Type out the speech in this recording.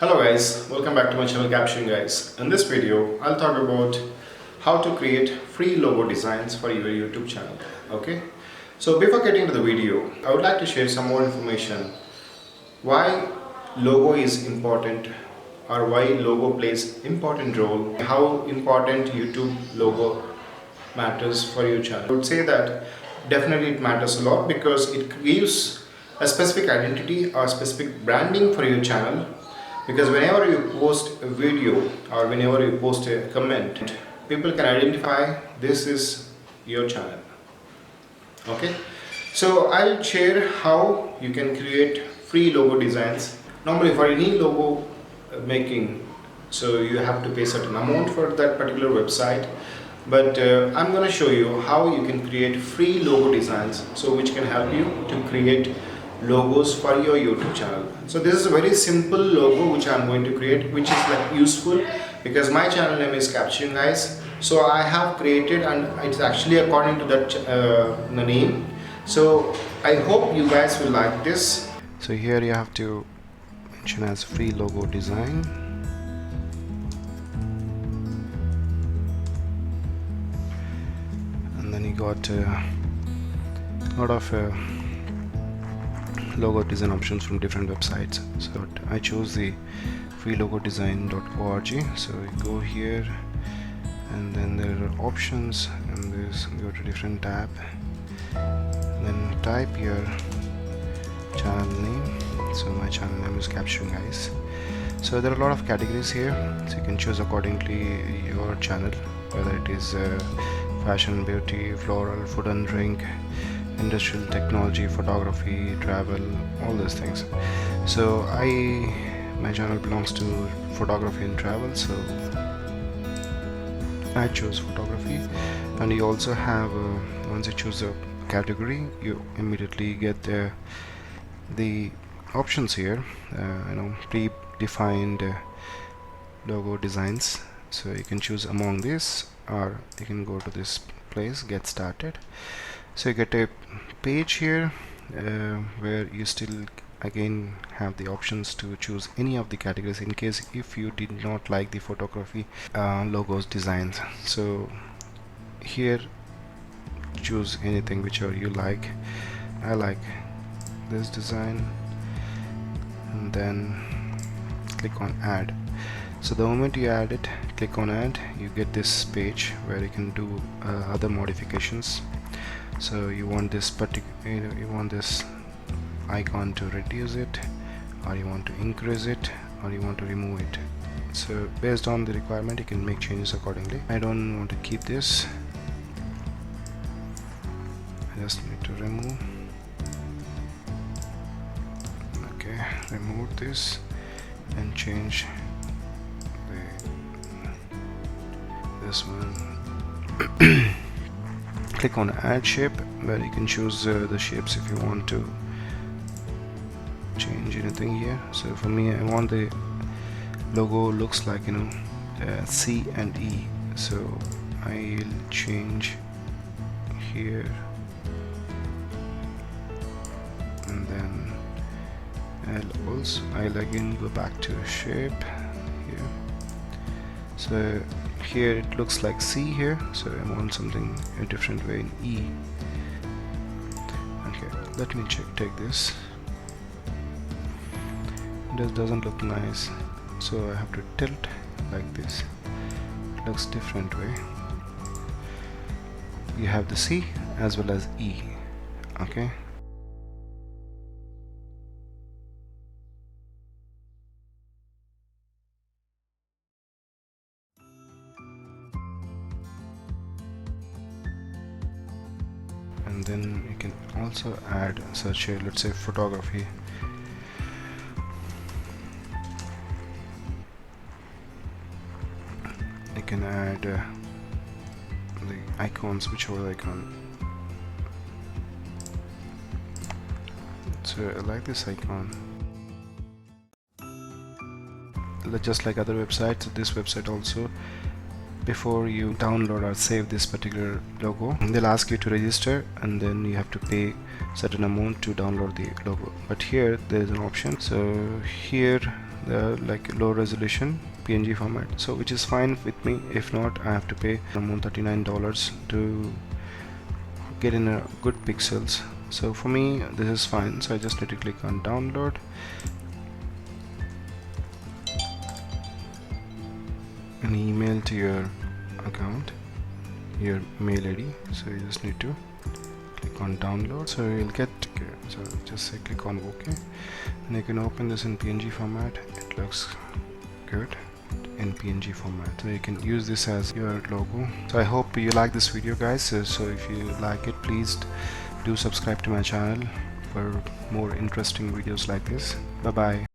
Hello guys, welcome back to my channel Capturing Guys. In this video, I'll talk about how to create free logo designs for your YouTube channel. Okay, so before getting to the video, I would like to share some more information why logo is important or why logo plays important role, how important YouTube logo matters for your channel. I would say that definitely it matters a lot because it gives a specific identity or specific branding for your channel, because whenever you post a video or whenever you post a comment, people can identify this is your channel. Okay, so I'll share how you can create free logo designs. Normally for any logo making, so you have to pay certain amount for that particular website, but I'm going to show you how you can create free logo designs, so which can help you to create logos for your YouTube channel. So this is a very simple logo which I'm going to create, which is like useful because my channel name is Capturing Guys. So I have created, and it's actually according to that the name. So I hope you guys will like this. So here you have to mention as free logo design. And then you got a lot of logo design options from different websites. So I chose the freelogodesign.org. so you go here and then there are options, and this go to different tab, then type your channel name. So my channel name is Capturing Guys. So there are a lot of categories here, so you can choose accordingly your channel, whether it is fashion, beauty, floral, food and drink, industrial, technology, photography, travel, all those things. So my channel belongs to photography and travel, so I chose photography. And you also have once you choose a category, you immediately get the options here, predefined logo designs. So you can choose among this, or you can go to this place, get started. So you get a page here where you still again have the options to choose any of the categories in case if you did not like the photography logos designs. So here choose anything whichever you like. I like this design, and then click on add. So the moment you add it, click on add, you get this page where you can do other modifications. So you want this you want this icon to reduce it, or you want to increase it, or you want to remove it. So based on the requirement you can make changes accordingly. I don't want to keep this, I just need to remove. Okay, remove this and change this one. Click on add shape, where you can choose the shapes if you want to change anything here. So for me, I want the logo looks like C and E, so I'll change here, and then I'll again go back to shape here. So here it looks like C here, so I want something a different way in E. Okay, let me take this. This doesn't look nice, so I have to tilt like this. It looks different way. You have the C as well as E. Okay. And then you can also add such a, let's say, photography. You can add the icons, whichever icon. So I like this icon. Just like other websites, this website also, before you download or save this particular logo, they'll ask you to register, and then you have to pay certain amount to download the logo. But here there is an option. So here like low resolution PNG format, so which is fine with me. If not, I have to pay around $39 to get in a good pixels. So for me this is fine, so I just need to click on download. An email to your account, your mail ID, so you just need to click on download. So you'll get, so just say click on OK, and you can open this in PNG format. It looks good in PNG format, so you can use this as your logo. So I hope you like this video, guys. So if you like it, please do subscribe to my channel for more interesting videos like this. Bye bye.